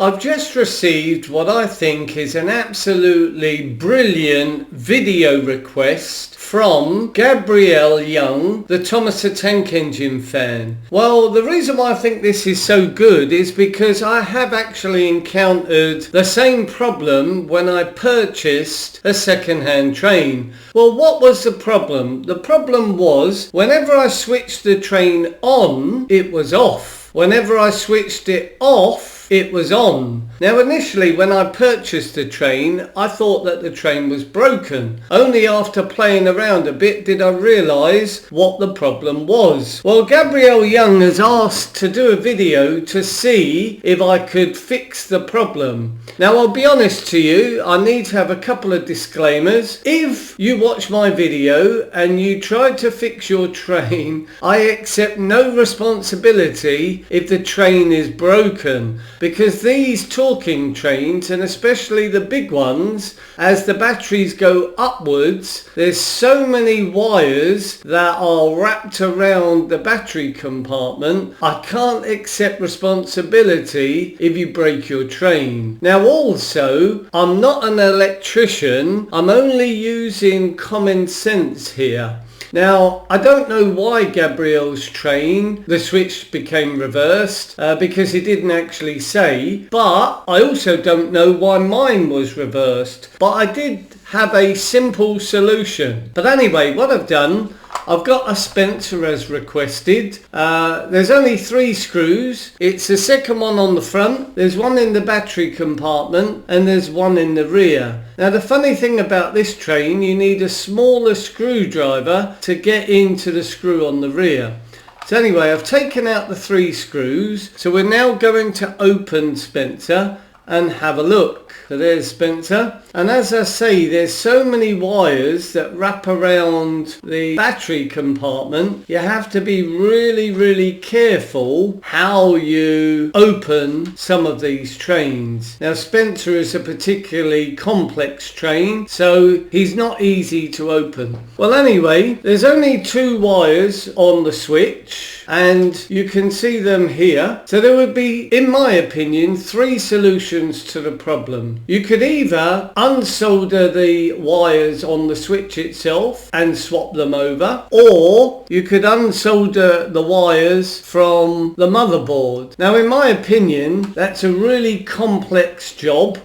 I've just received what I think is an absolutely brilliant video request from Gabrielle Young, the Thomas the Tank Engine fan. Well, the reason why I think this is so good is because I have actually encountered the same problem when I purchased a second-hand train. Well, what was the problem? The problem was whenever I switched the train on, it was off. Whenever I switched it off, it was on. Now initially when I purchased the train, I thought that the train was broken. Only after playing around a bit did I realise what the problem was. Well, Gabrielle Young has asked to do a video to see if I could fix the problem. Now I'll be honest to you, I need to have a couple of disclaimers. If you watch my video and you try to fix your train, I accept no responsibility if the train is broken. Because these talking trains, and especially the big ones, as the batteries go upwards, there's so many wires that are wrapped around the battery compartment. I can't accept responsibility if you break your train. Now also, I'm not an electrician, I'm only using common sense here. Now, I don't know why Gabrielle's train, the switch became reversed, because it didn't actually say, but I also don't know why mine was reversed. But I did have a simple solution. But anyway, what I've done, I've got a Spencer as requested. There's only 3 screws. It's the second one on the front. There's one in the battery compartment and there's one in the rear. Now the funny thing about this train, you need a smaller screwdriver to get into the screw on the rear. So anyway, I've taken out the 3 screws. So we're now going to open Spencer and have a look. So there's Spencer, and as I say, there's so many wires that wrap around the battery compartment. You have to be really careful how you open some of these trains. Now Spencer is a particularly complex train, so he's not easy to open. Well anyway, there's only 2 wires on the switch and you can see them here. So there would be, in my opinion, 3 solutions to the problem. You could either unsolder the wires on the switch itself and swap them over, or you could unsolder the wires from the motherboard. Now in my opinion, that's a really complex job,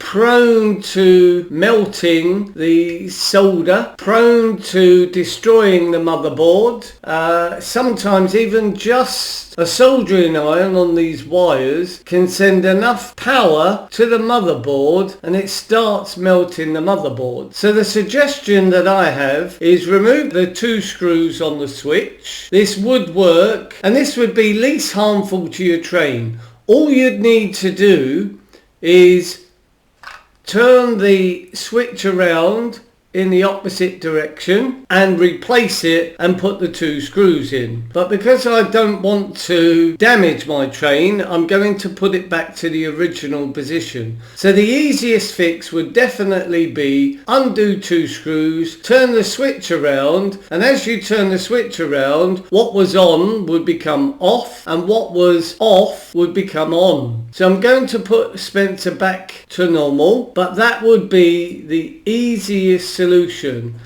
prone to melting the solder, prone to destroying the motherboard. Sometimes even just a soldering iron on these wires can send enough power to the motherboard and it starts melting the motherboard. So the suggestion that I have is remove the 2 screws on the switch. This would work and this would be least harmful to your train. All you'd need to do is turn the switch around in the opposite direction and replace it and put the 2 screws in. But because I don't want to damage my train, I'm going to put it back to the original position. So the easiest fix would definitely be undo 2 screws, turn the switch around, and as you turn the switch around, what was on would become off and what was off would become on. So I'm going to put Spencer back to normal, but that would be the easiest solution.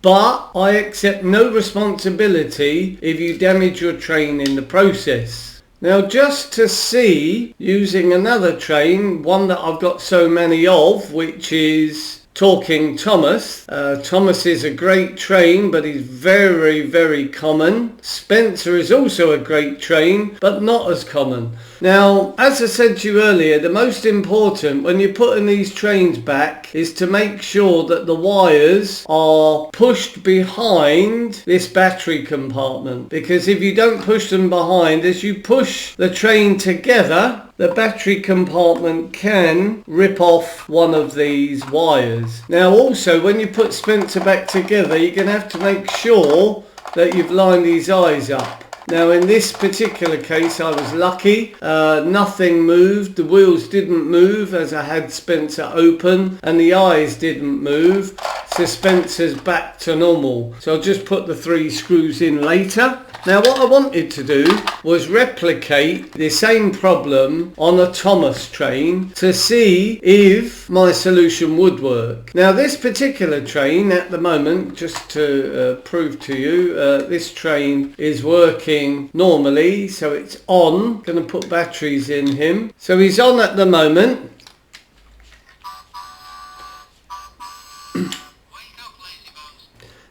But I accept no responsibility if you damage your train in the process. Now just to see, using another train, one that I've got so many of, which is Talking Thomas. Thomas is a great train, but he's very common. Spencer is also a great train, but not as common. Now, as I said to you earlier, the most important when you're putting these trains back is to make sure that the wires are pushed behind this battery compartment. Because if you don't push them behind, as you push the train together, the battery compartment can rip off one of these wires. Now also, when you put Spencer back together, you're going to have to make sure that you've lined these eyes up. Now in this particular case I was lucky, nothing moved, the wheels didn't move as I had Spencer open and the eyes didn't move, so Spencer's back to normal. So I'll just put the 3 screws in later. Now what I wanted to do was replicate the same problem on a Thomas train to see if my solution would work. Now this particular train at the moment, just to prove to you, this train is working normally, so it's on. Going to put batteries in him. So he's on at the moment.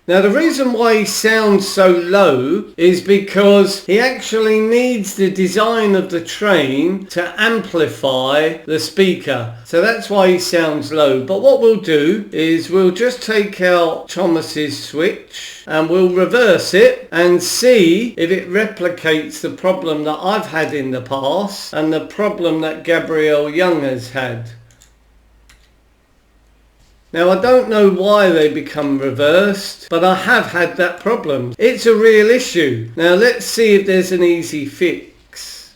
Now the reason why he sounds so low is because he actually needs the design of the train to amplify the speaker. So that's why he sounds low. But what we'll do is we'll just take out Thomas's switch and we'll reverse it and see if it replicates the problem that I've had in the past and the problem that Gabrielle Young has had. Now I don't know why they become reversed, but I have had that problem. It's a real issue. Now let's see if there's an easy fix.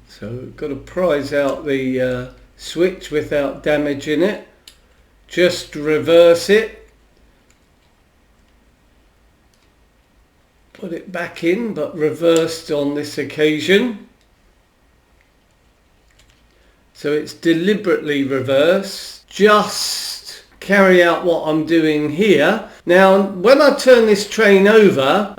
So got to prise out the switch without damaging it. Just reverse it. Put it back in, but reversed on this occasion. So it's deliberately reversed. Just carry out what I'm doing here. Now, when I turn this train over,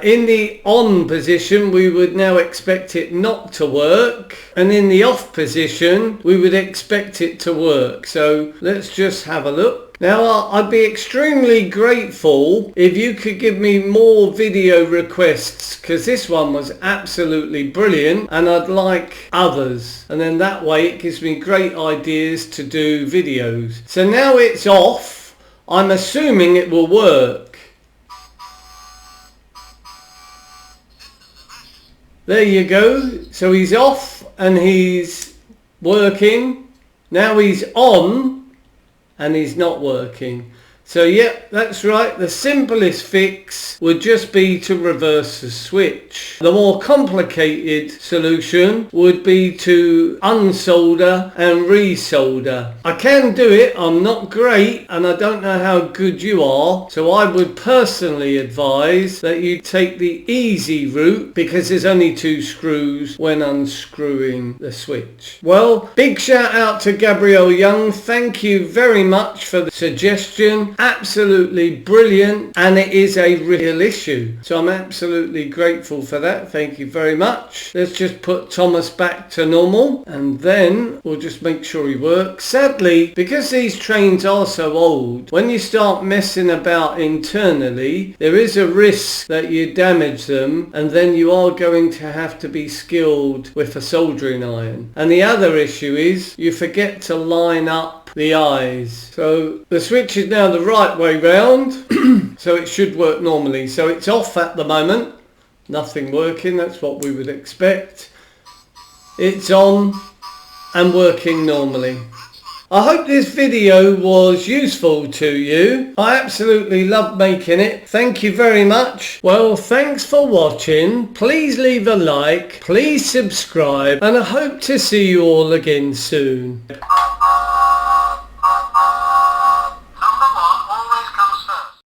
in the on position, we would now expect it not to work. And in the off position, we would expect it to work. So let's just have a look. Now, I'd be extremely grateful if you could give me more video requests, because this one was absolutely brilliant and I'd like others. And then that way it gives me great ideas to do videos. So now it's off. I'm assuming it will work. There you go. So he's off and he's working. Now he's on and he's not working. So yep, that's right. The simplest fix would just be to reverse the switch. The more complicated solution would be to unsolder and resolder. I can do it. I'm not great and I don't know how good you are. So I would personally advise that you take the easy route because there's only 2 screws when unscrewing the switch. Well, big shout out to Gabrielle Young. Thank you very much for the suggestion. Absolutely brilliant, and it is a real issue, so I'm absolutely grateful for that. Thank you very much. Let's just put Thomas back to normal and then we'll just make sure he works. Sadly, because these trains are so old, when you start messing about internally, there is a risk that you damage them and then you are going to have to be skilled with a soldering iron. And the other issue is you forget to line up the eyes. So the switch is now the right way round, so it should work normally. So it's off at the moment, nothing working, that's what we would expect. It's on and working normally. I hope this video was useful to you. I absolutely love making it. Thank you very much. Well, thanks for watching. Please leave a like, please subscribe, and I hope to see you all again soon.